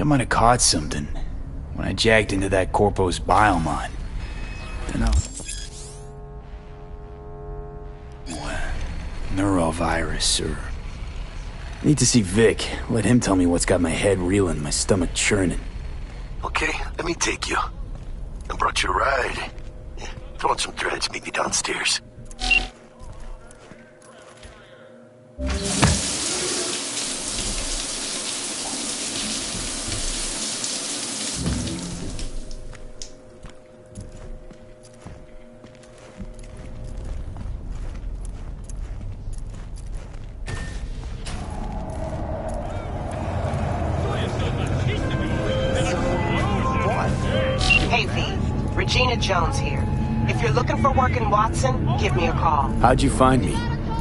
I might have caught something when I jacked into that Corpo's biomon. Dunno. Neurovirus, or... Need to see Vic. Let him tell me what's got my head reeling, my stomach churning. Okay, let me take you. I brought you a ride. Throw on some threads, meet me downstairs. Jones here. If you're looking for work in Watson, give me a call. How'd you find me?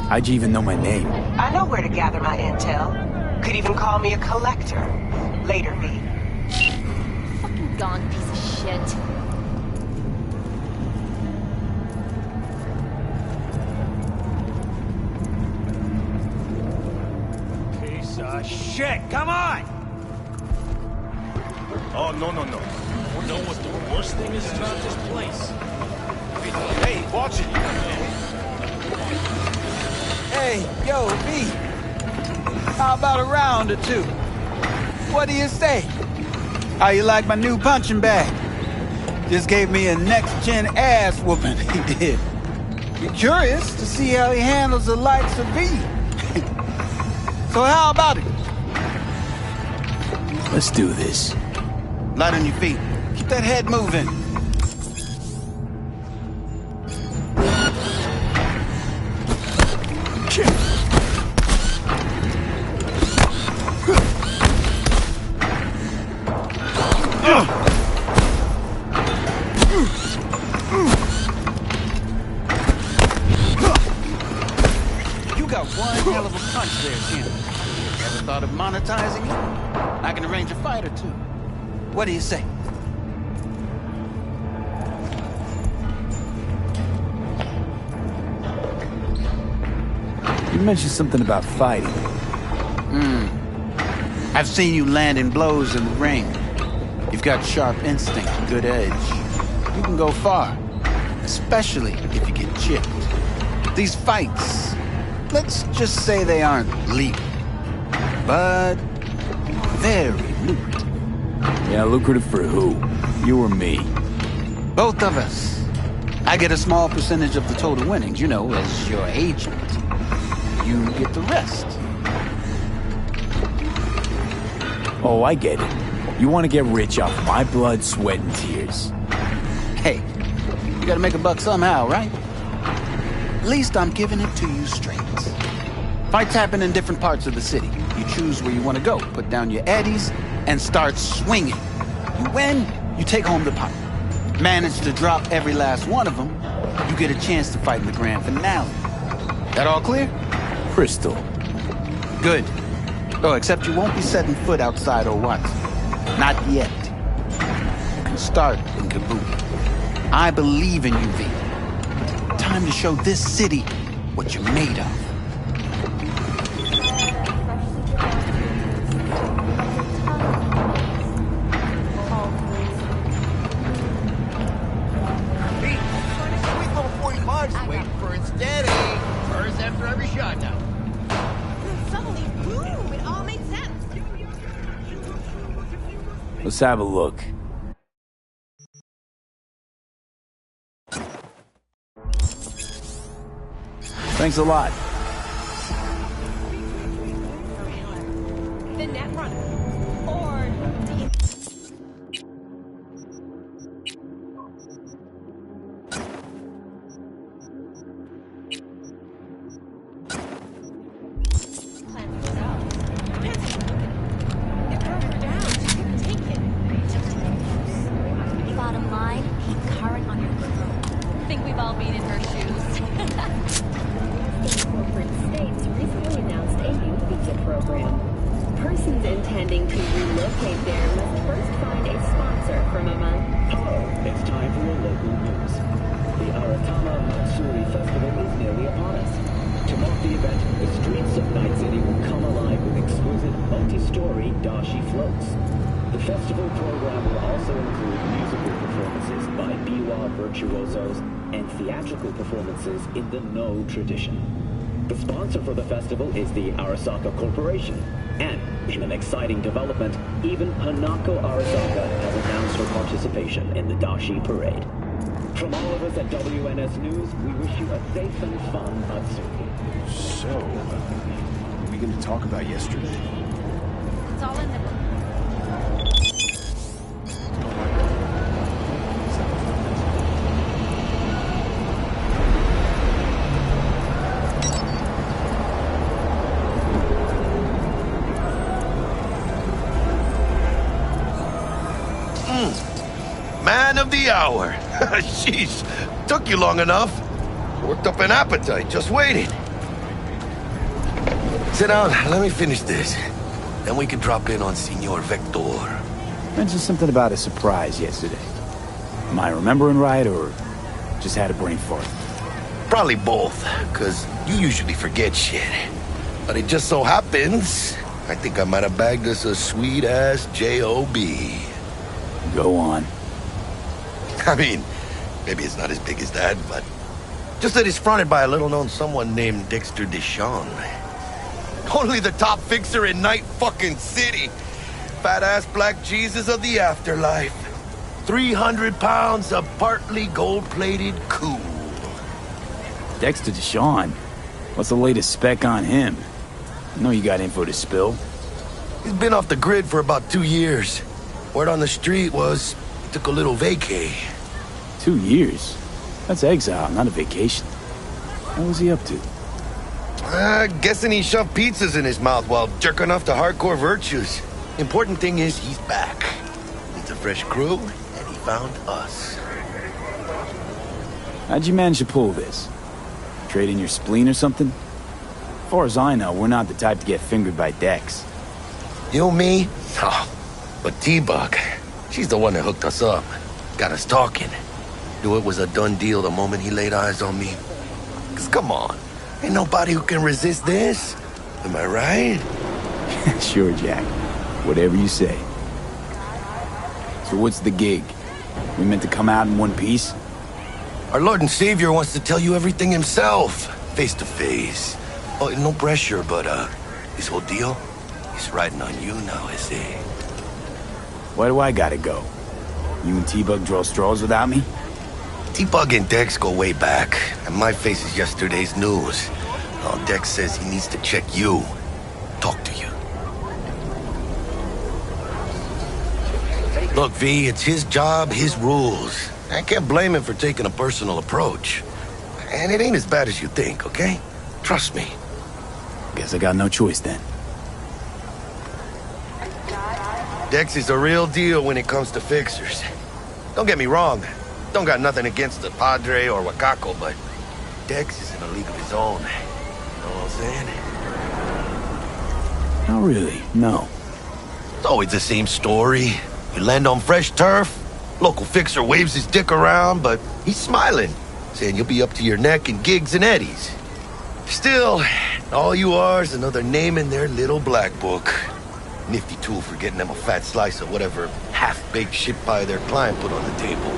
How'd you even know my name? I know where to gather my intel. Could even call me a collector. Later, V. Fucking gone piece of shit. Piece of shit! Come on! Oh, no. You know what the worst thing is about this place? Hey, watch it! Hey, yo, V. How about a round or two? What do you say? How you like my new punching bag? Just gave me a next-gen ass whooping, he did. You're curious to see how he handles the likes of V. So how about it? Let's do this. Light on your feet. Keep that head moving. You got one hell of a punch there, Ken. Ever thought of monetizing it? I can arrange a fight or two. What do you say? You mentioned something about fighting. I've seen you landing blows in the ring. You've got sharp instinct, good edge. You can go far, especially if you get chipped. These fights, let's just say they aren't legal, but very lucrative. Yeah, lucrative for who? You or me? Both of us. I get a small percentage of the total winnings, you know, as your agent. You get the rest. Oh, I get it. You want to get rich off my blood, sweat, and tears. Hey, you gotta make a buck somehow, right? At least I'm giving it to you straight. Fights happen in different parts of the city. You choose where you want to go, put down your eddies, and start swinging. You win, you take home the pot. Manage to drop every last one of them, you get a chance to fight in the grand finale. That all clear? Crystal. Good. Oh, except you won't be setting foot outside or what? Not yet. You can start in Kaboom. I believe in you, V. Time to show this city what you're made of. Let's have a look. Thanks a lot. The net runner. Or the... Bottom line, keep current on your crew. Think we've all been in her shoes. Corporate States recently announced a new visa program. Persons intending to relocate there must first find a sponsor from among... It's time for your local news. The Aratama Matsuri Festival is nearly upon us. To mark the event, the streets of Night City will come alive with exquisite multi-story dashi floats. The The festival program will also include musical performances by biwa virtuosos and theatrical performances in the No tradition. The sponsor for the festival is the Arasaka Corporation, and in an exciting development, even Hanako Arasaka has announced her participation in the Dashi Parade. From all of us at WNS News, we wish you a safe and fun Matsuri. So, what are we going to talk about yesterday? It's all in the book. Man of the hour. Sheesh, took you long enough. Worked up an appetite, just waiting. Sit down, let me finish this. Then we can drop in on Senor Vector. Mentioned something about a surprise yesterday. Am I remembering right, or just had a brain fart? Probably both, because you usually forget shit. But it just so happens, I think I might have bagged us a sweet-ass J.O.B. Go on. I mean, maybe it's not as big as that, but just that it's fronted by a little-known someone named Dexter Deshawn. Only the top fixer in Night fucking City. Fat-ass black Jesus of the afterlife. 300 pounds of partly gold-plated cool. Dexter Deshawn? What's the latest spec on him? I know you got info to spill. He's been off the grid for about 2 years. Word on the street was he took a little vacay. 2 years? That's exile, not a vacation. What was he up to? Guessing he shoved pizzas in his mouth while jerking off to hardcore virtues. Important thing is he's back. It's a fresh crew, and he found us. How'd you manage to pull this? Trade in your spleen or something? As far as I know, we're not the type to get fingered by Dex. You, me? Oh, but T-Bug, she's the one that hooked us up. Got us talking. Knew it was a done deal the moment he laid eyes on me. 'Cause come on, ain't nobody who can resist this. Am I right? Sure, Jack. Whatever you say. So what's the gig? We meant to come out in one piece? Our Lord and Savior wants to tell you everything himself, face to face. Oh, no pressure, but this whole deal, he's riding on you now, is he? Why do I gotta go? You and T-Bug draw straws without me? T-Bug and Dex go way back, and my face is yesterday's news. Oh, Dex says he needs to check you, talk to you. Look, V, it's his job, his rules. I can't blame him for taking a personal approach. And it ain't as bad as you think, okay? Trust me. Guess I got no choice then. Dex is a real deal when it comes to fixers. Don't get me wrong. Don't got nothing against the Padre or Wakako, but Dex is in a league of his own. You know what I'm saying? Not really, no. It's always the same story. You land on fresh turf, local fixer waves his dick around, but he's smiling, saying you'll be up to your neck in gigs and eddies. Still, all you are is another name in their little black book. Nifty tool for getting them a fat slice of whatever half-baked shit pie their client put on the table.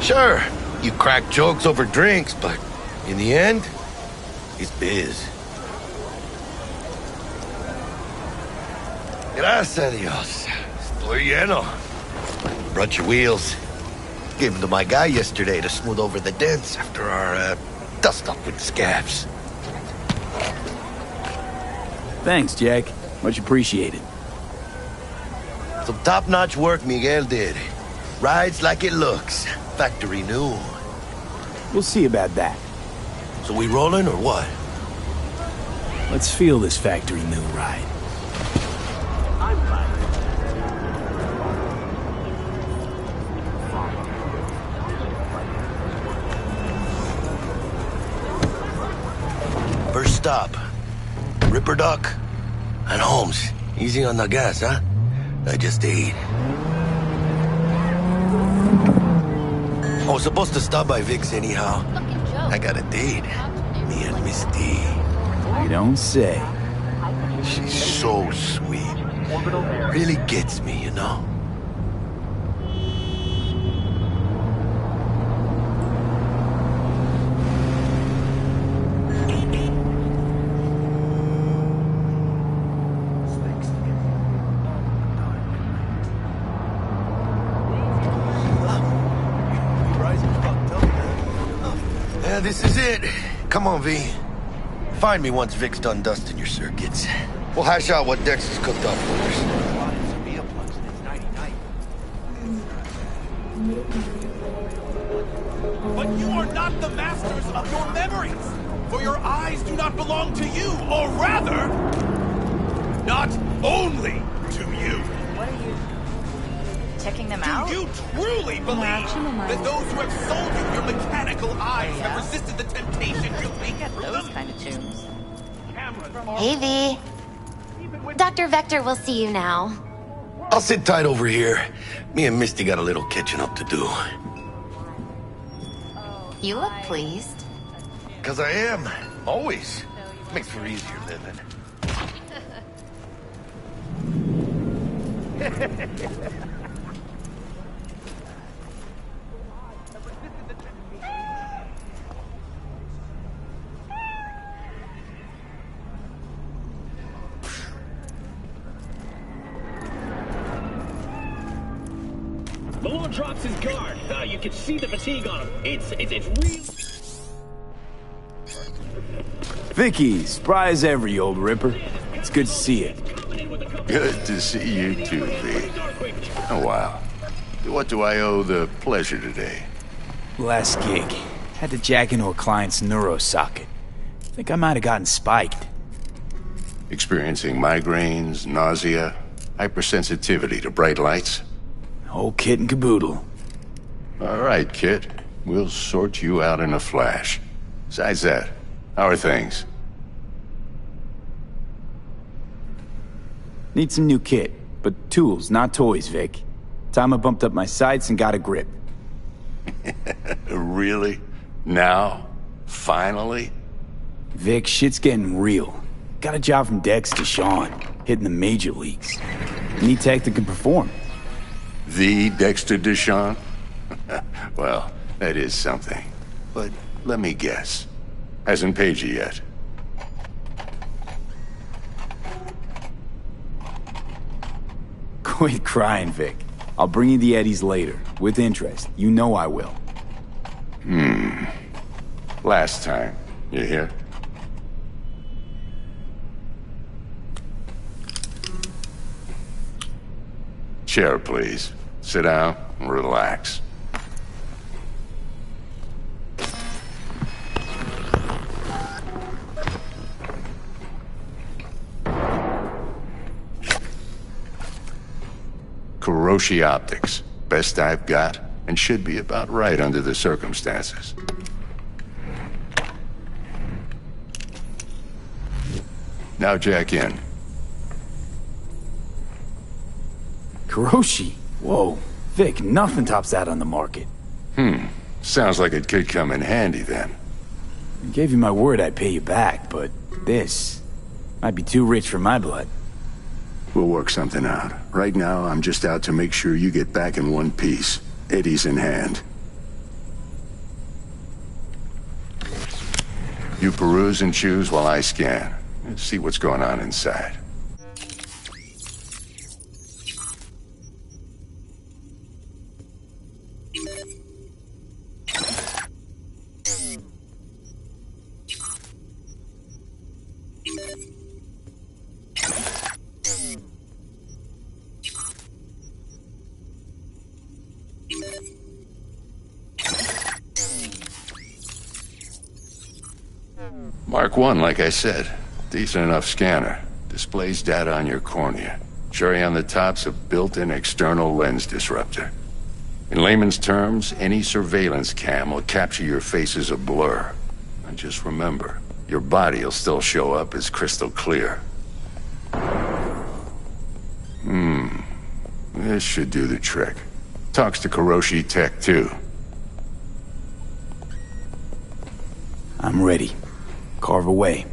Sure, you crack jokes over drinks, but in the end, it's biz. Gracias a Dios. Estoy lleno. Brought your wheels. Gave them to my guy yesterday to smooth over the dents after our dust-up with scabs. Thanks, Jack. Much appreciated. Some top-notch work Miguel did. Rides like it looks. Factory new. We'll see about that. So we rolling or what? Let's feel this factory new ride. First stop. Ripper Duck and Holmes. Easy on the gas, huh? I just ate. I was supposed to stop by Vic's anyhow. I got a date. Me and Misty. You don't say. She's so sweet. Really gets me, you know? Yeah, this is it. Come on, V. Find me once Vic's done dusting your circuits. We'll hash out what Dex has cooked up for us. But you are not the masters of your memories, for your eyes do not belong to you, or rather, not only to you. What are you... checking them out? Do you truly believe that those who have sold you your mechanical eyes have resisted the temptation to peek through Those them? kind of tunes. Hey, V. Dr. Vector will see you now. I'll sit tight over here. Me and Misty got a little catching up to do. You look pleased. 'Cause I am. Always. Makes for easier living. The Lord drops his guard. You can see the fatigue on him. It's real. Vicky, spry as ever, you old ripper. It's good to see you. Good to see you too, V. Oh, wow. What do I owe the pleasure today? Last gig. Had to jack into a client's neuro socket. Think I might have gotten spiked. Experiencing migraines, nausea, hypersensitivity to bright lights? Whole kit and caboodle. All right, kid. We'll sort you out in a flash. Besides that, how are things? Need some new kit, but tools, not toys, Vic. Time I bumped up my sights and got a grip. Really? Now? Finally? Vic, shit's getting real. Got a job from Dex to Sean, hitting the major leagues. Need tech that can perform. The Dexter Deshawn? Well, that is something. But let me guess. Hasn't paid you yet. Quit crying, Vic. I'll bring you the eddies later, with interest. You know I will. Last time. You hear? Chair, please. Sit down and relax. Kuroshi Optics. Best I've got, and should be about right under the circumstances. Now jack in. Kuroshi? Whoa. Vic, nothing tops that on the market. Sounds like it could come in handy then. I gave you my word I'd pay you back, but this might be too rich for my blood. We'll work something out. Right now, I'm just out to make sure you get back in one piece. Eddie's in hand. You peruse and choose while I scan. Let's see what's going on inside. Mark 1, like I said. Decent enough scanner. Displays data on your cornea. Cherry on the top's a built-in external lens disruptor. In layman's terms, any surveillance cam will capture your face as a blur. And just remember, your body will still show up as crystal clear. This should do the trick. Talks to Kuroshi Tech, too. I'm ready. Carve away.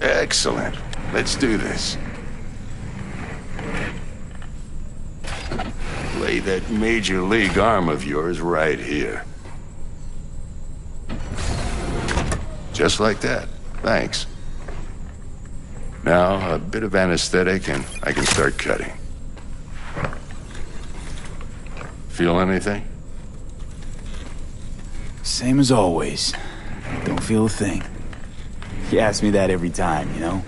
Excellent. Let's do this. Lay that major league arm of yours right here. Just like that. Thanks. Now, a bit of anesthetic and I can start cutting. Feel anything? Same as always. Don't feel a thing. You ask me that every time, you know?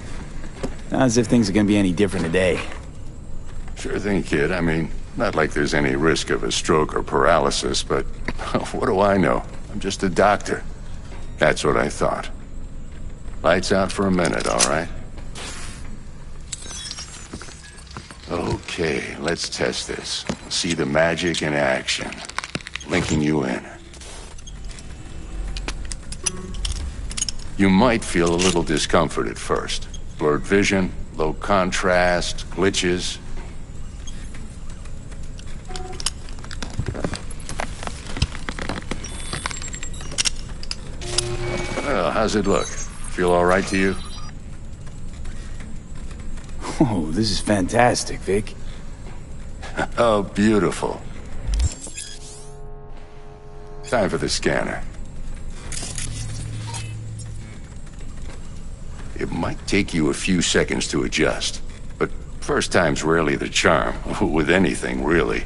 Not as if things are gonna be any different today. Sure thing, kid. I mean, not like there's any risk of a stroke or paralysis, but what do I know? I'm just a doctor. That's what I thought. Lights out for a minute, all right? Okay, let's test this. See the magic in action. Linking you in. You might feel a little discomfort at first. Blurred vision, low contrast, glitches. Well, how's it look? Feel all right to you? Oh, this is fantastic, Vic. Oh, beautiful. Time for the scanner. It might take you a few seconds to adjust, but first time's rarely the charm, with anything, really.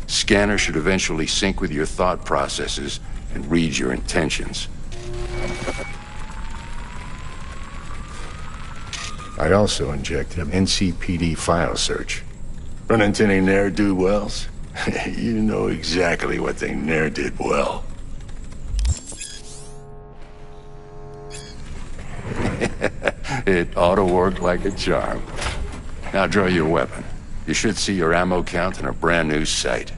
Scanner should eventually sync with your thought processes and read your intentions. I also injected an NCPD file search. Run into any ne'er-do-wells? You know exactly what they ne'er did well. It ought to work like a charm. Now draw your weapon. You should see your ammo count in a brand new sight.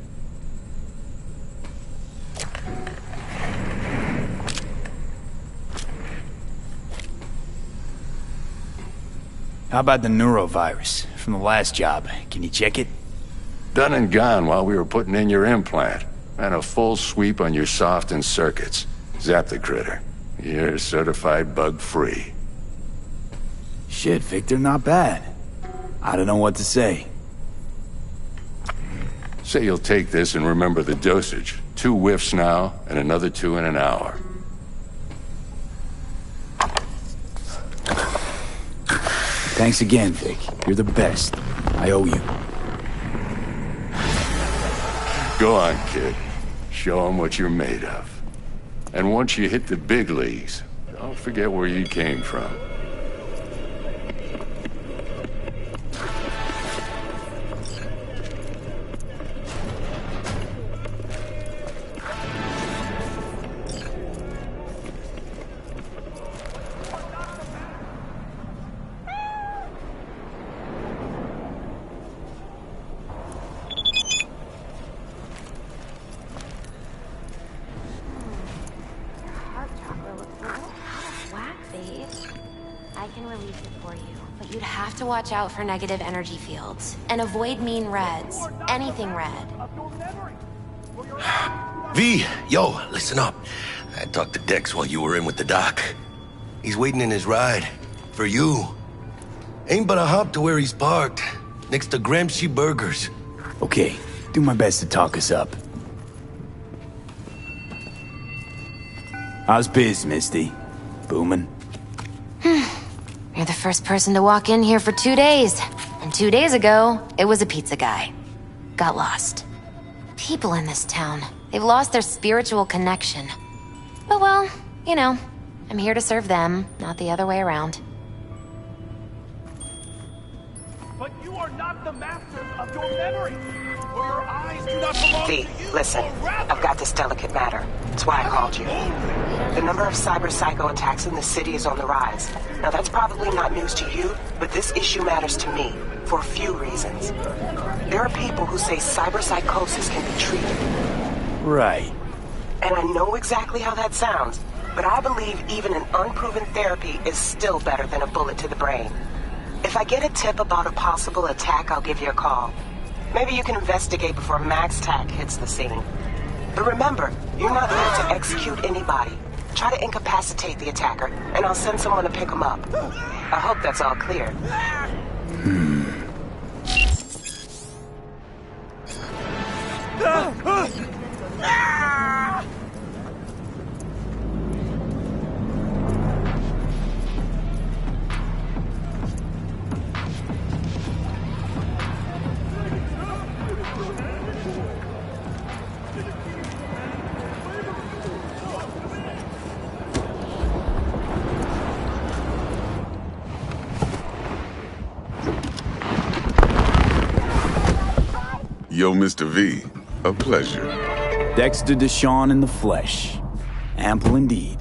How about the neurovirus from the last job? Can you check it? Done and gone while we were putting in your implant. And a full sweep on your soft and circuits. Zap the critter. You're certified bug-free. Shit, Victor, not bad. I don't know what to say. Say you'll take this and remember the dosage. 2 whiffs now, and another 2 in an hour. Thanks again, Vic. You're the best. I owe you. Go on, kid. Show 'em what you're made of. And once you hit the big leagues, don't forget where you came from. Watch out for negative energy fields and avoid mean reds. Anything red. V, yo, listen up. I talked to Dex while you were in with the doc. He's waiting in his ride. For you. Ain't but a hop to where he's parked. Next to Gramsci Burgers. Okay, do my best to talk us up. How's biz, Misty? Booming? You're the first person to walk in here for 2 days. And 2 days ago, it was a pizza guy. Got lost. People in this town, they've lost their spiritual connection. But well, you know, I'm here to serve them, not the other way around. But you are not the masters of your memory. For your eyes do not belong to you. Listen, I've got this delicate matter. That's why I called you. The number of cyber-psycho attacks in the city is on the rise. Now that's probably not news to you, but this issue matters to me for a few reasons. There are people who say cyberpsychosis can be treated. Right. And I know exactly how that sounds, but I believe even an unproven therapy is still better than a bullet to the brain. If I get a tip about a possible attack, I'll give you a call. Maybe you can investigate before Max Tack hits the scene. But remember, you're not there to execute anybody. Try to incapacitate the attacker, and I'll send someone to pick him up. I hope that's all clear. Yo, Mr. V, a pleasure. Dexter Deshawn in the flesh. Ample indeed.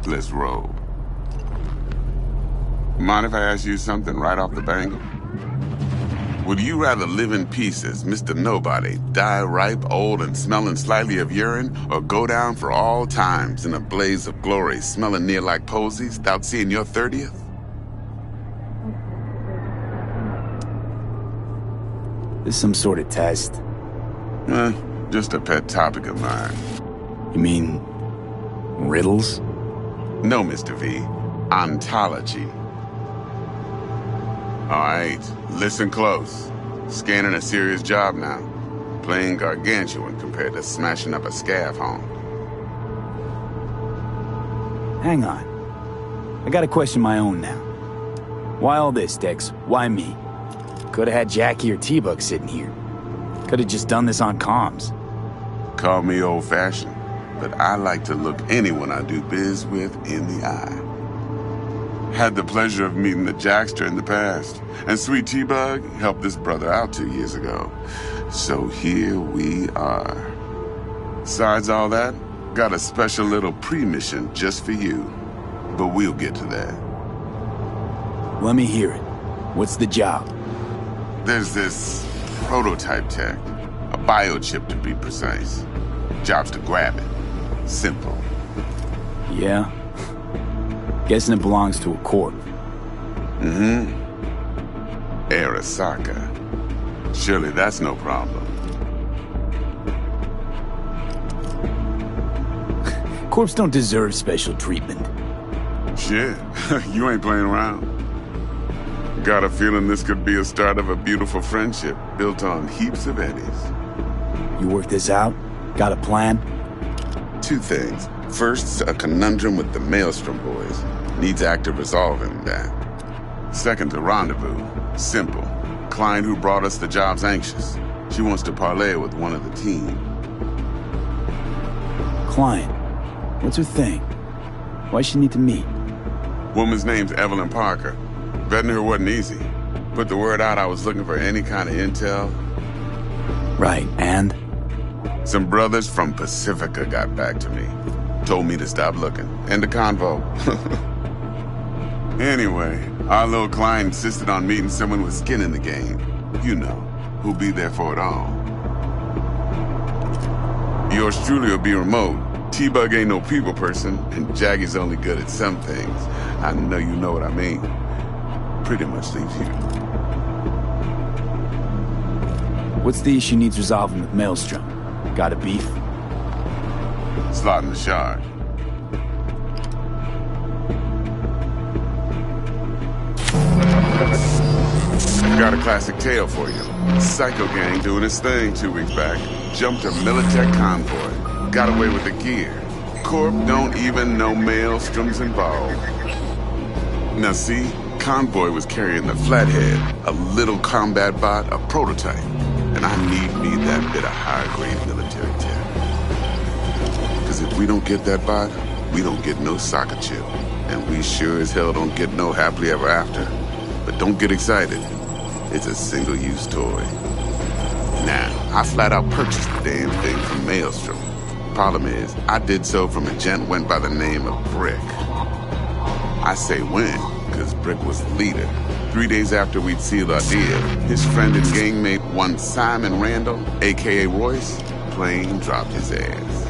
Let's roll. Mind if I ask you something right off the bangle? Would you rather live in pieces, Mr. Nobody, die ripe, old, and smelling slightly of urine, or go down for all times in a blaze of glory, smelling near like posies, without seeing your 30th? This some sort of test? Just a pet topic of mine. You mean... riddles? No, Mr. V. Ontology. Alright, listen close. Scanning a serious job now. Playing gargantuan compared to smashing up a scav home. Hang on. I got a question my own now. Why all this, Dex? Why me? Could've had Jackie or T-Bug sitting here. Could've just done this on comms. Call me old-fashioned, but I like to look anyone I do biz with in the eye. Had the pleasure of meeting the Jackster in the past, and Sweet T-Bug helped this brother out 2 years ago. So here we are. Besides all that, got a special little pre-mission just for you. But we'll get to that. Let me hear it. What's the job? There's this prototype tech, a biochip to be precise. Job's to grab it. Simple. Yeah? Guessing it belongs to a corp. Mm-hmm. Arasaka. Surely that's no problem. Corps don't deserve special treatment. Shit, you ain't playing around. Got a feeling this could be a start of a beautiful friendship built on heaps of eddies. You work this out? Got a plan? 2 things. First, a conundrum with the Maelstrom boys. Needs active resolving that. Second, a rendezvous. Simple. Client who brought us the job's anxious. She wants to parlay with one of the team. Client? What's her thing? Why she need to meet? Woman's name's Evelyn Parker. Vetting her wasn't easy. Put the word out I was looking for any kind of intel. Right, and? Some brothers from Pacifica got back to me. Told me to stop looking. End the convo. Anyway, our little client insisted on meeting someone with skin in the game. You know, who'll be there for it all. Yours truly will be remote. T-Bug ain't no people person, and Jaggy's only good at some things. I know you know what I mean. Pretty much leaves you. What's the issue needs resolving with Maelstrom? Got a beef? Slotting the shard. Got a classic tale for you. Psycho gang doing his thing 2 weeks back. Jumped a Militech convoy. Got away with the gear. Corp don't even know Maelstrom's involved. Now see, convoy was carrying the Flathead, a little combat bot, a prototype. And I need me that bit of high-grade military tech. Because if we don't get that bot, we don't get no soccer chip. And we sure as hell don't get no happily ever after. But don't get excited. It's a single-use toy. Now, I flat out purchased the damn thing from Maelstrom. Problem is, I did so from a gent went by the name of Brick. I say when, because Brick was the leader. 3 days after we'd sealed our deal, his friend and gangmate, one Simon Randall, a.k.a. Royce, plain dropped his ass.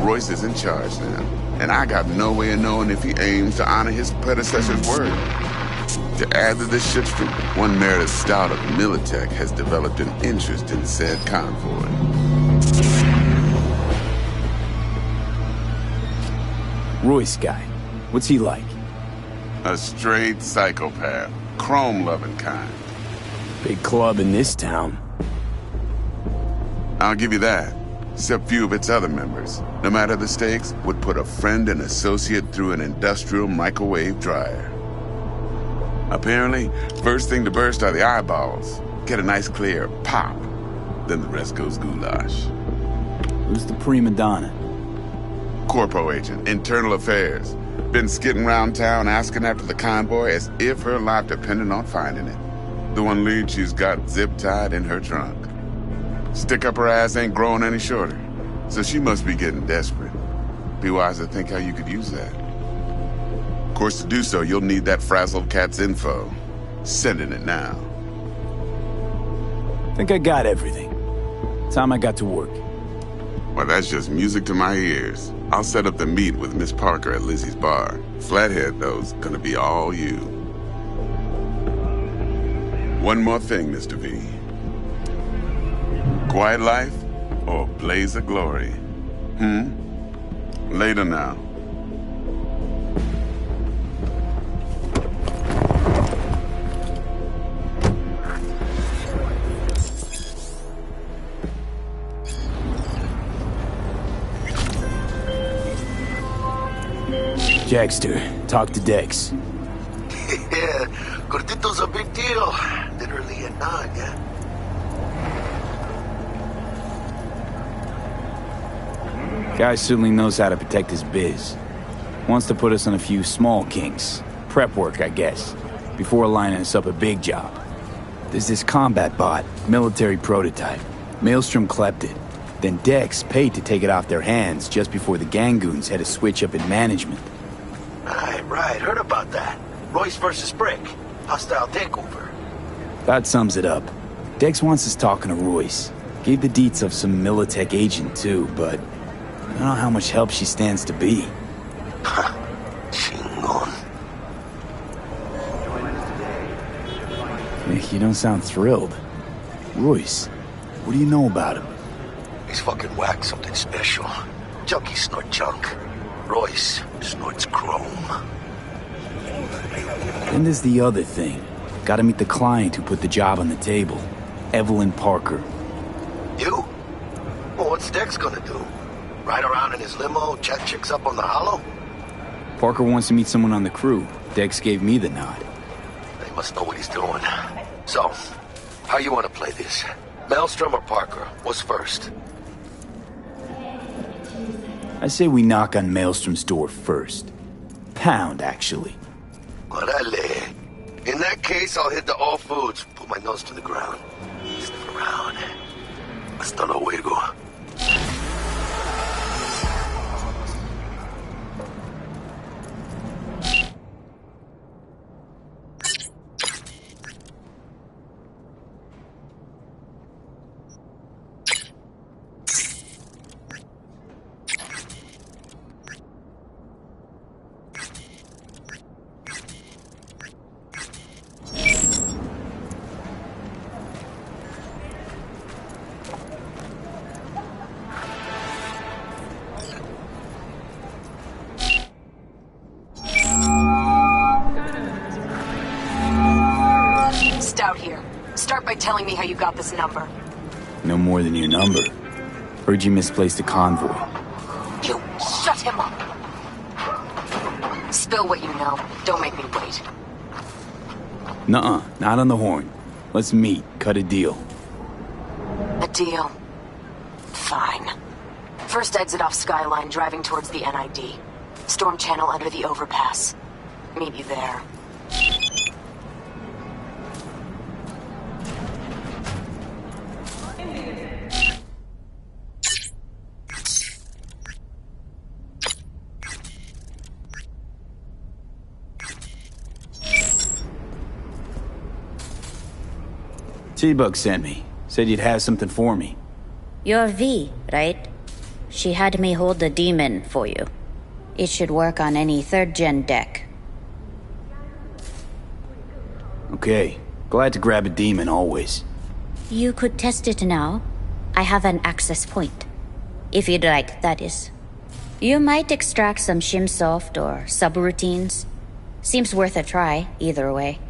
Royce is in charge now, and I got no way of knowing if he aims to honor his predecessor's word. To add to this shitstorm, one Meredith Stout of Militech has developed an interest in said convoy. Royce guy. What's he like? A straight psychopath. Chrome-loving kind. Big club in this town. I'll give you that. Except few of its other members, no matter the stakes, would put a friend and associate through an industrial microwave dryer. Apparently, first thing to burst are the eyeballs. Get a nice clear pop. Then the rest goes goulash. Who's the prima donna? Corpo agent, internal affairs. Been skidding around town asking after the convoy as if her life depended on finding it. The one lead she's got zip-tied in her trunk. Stick up her ass ain't growing any shorter, so she must be getting desperate. Be wise to think how you could use that. Of course, to do so, you'll need that frazzled cat's info. Sending it now. Think I got everything. Time I got to work. Well, that's just music to my ears. I'll set up the meet with Miss Parker at Lizzie's bar. Flathead, though's gonna be all you. One more thing, Mr. V. Quiet life or blaze of glory? Later now. Jackster, talk to Dex. Yeah, Gordito's a big deal. Literally a nod, yeah? Guy certainly knows how to protect his biz. Wants to put us on a few small kinks. Prep work, I guess. Before lining us up a big job. There's this combat bot, military prototype. Maelstrom clept it. Then Dex paid to take it off their hands just before the Gangoons had a switch up in management. Right, heard about that. Royce versus Brick. Hostile takeover. That sums it up. Dex wants us talking to Royce. Gave the deets of some Militech agent too, but I don't know how much help she stands to be. Chingon. Nick, you don't sound thrilled. Royce, what do you know about him? He's fucking whack something special. Junkies snort junk. Royce snorts chrome. Then there's the other thing. Gotta meet the client who put the job on the table. Evelyn Parker. You? Well, what's Dex gonna do? Ride around in his limo, chat chicks up on the hollow? Parker wants to meet someone on the crew. Dex gave me the nod. They must know what he's doing. So, how you want to play this? Maelstrom or Parker? What's first? I say we knock on Maelstrom's door first. Pound, actually. Orale. In that case, I'll hit the all foods, put my nose to the ground. Sniff around. Hasta luego. Telling me how you got this number. No more than your number. Heard you misplaced a convoy. You shut him up. Spill what you know. Don't make me wait. Nuh-uh, not on the horn. Let's meet, cut a deal. A deal? Fine. First exit off Skyline, driving towards the NID. Storm channel under the overpass. Meet you there. T-Bug sent me. Said you'd have something for me. You're V, right? She had me hold the demon for you. It should work on any 3rd-gen deck. Okay. Glad to grab a demon, always. You could test it now. I have an access point. If you'd like, that is. You might extract some shimsoft or subroutines. Seems worth a try, either way.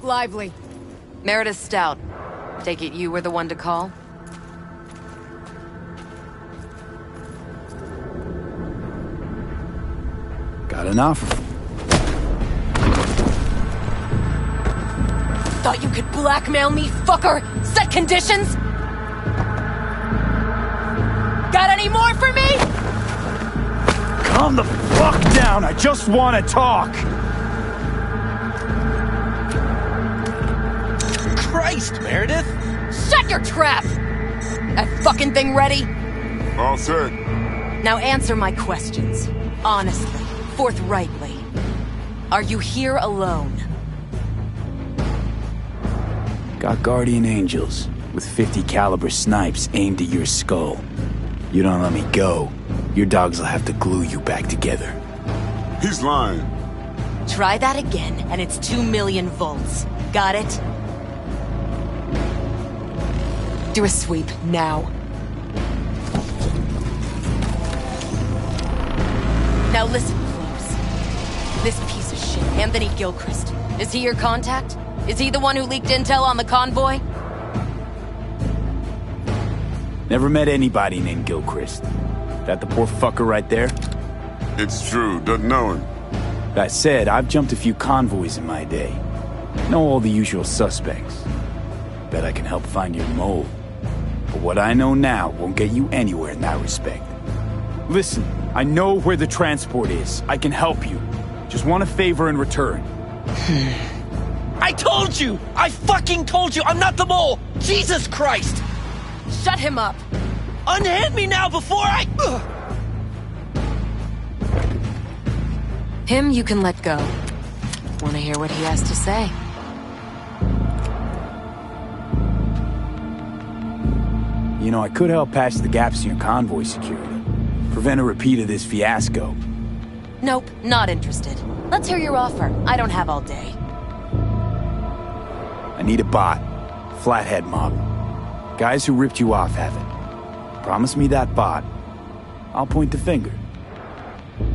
lively. Meredith Stout. Take it you were the one to call? Got an offer. Thought you could blackmail me, fucker? Set conditions? Got any more for me? Calm the fuck down, I just want to talk! Christ, Meredith! Shut your trap! That fucking thing ready? All set. Now answer my questions. Honestly, forthrightly. Are you here alone? Got guardian angels with 50 caliber snipes aimed at your skull. You don't let me go, your dogs will have to glue you back together. He's lying. Try that again, and it's 2 million volts. Got it? Do a sweep, now. Now listen close. This piece of shit, Anthony Gilchrist, is he your contact? Is he the one who leaked intel on the convoy? Never met anybody named Gilchrist. That the poor fucker right there? It's true, doesn't know him. That said, I've jumped a few convoys in my day. Know all the usual suspects. Bet I can help find your mole. But what I know now won't get you anywhere in that respect. Listen, I know where the transport is. I can help you. Just want a favor in return. I told you! I fucking told you! I'm not the mole! Jesus Christ! Shut him up! Unhand me now before I... Him you can let go. Wanna hear what he has to say? You know, I could help patch the gaps in your convoy security. Prevent a repeat of this fiasco. Nope, not interested. Let's hear your offer. I don't have all day. I need a bot. Flathead model. Guys who ripped you off have it. Promise me that bot. I'll point the finger.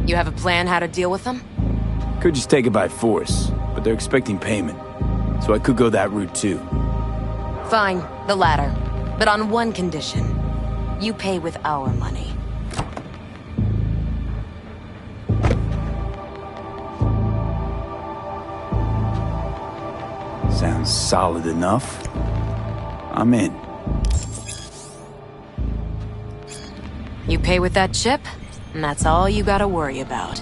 You have a plan how to deal with them? Could just take it by force, but they're expecting payment. So I could go that route too. Fine, the latter. But on one condition. You pay with our money. Sounds solid enough. I'm in. You pay with that chip, and that's all you gotta worry about.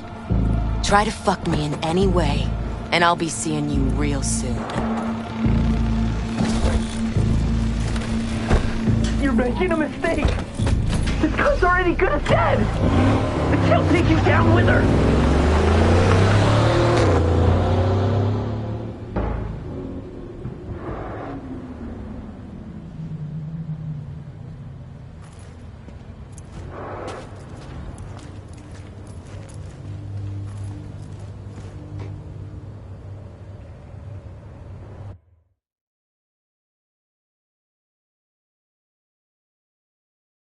Try to fuck me in any way, and I'll be seeing you real soon. You're making a mistake. This gun's already good as dead. She'll take you down with her.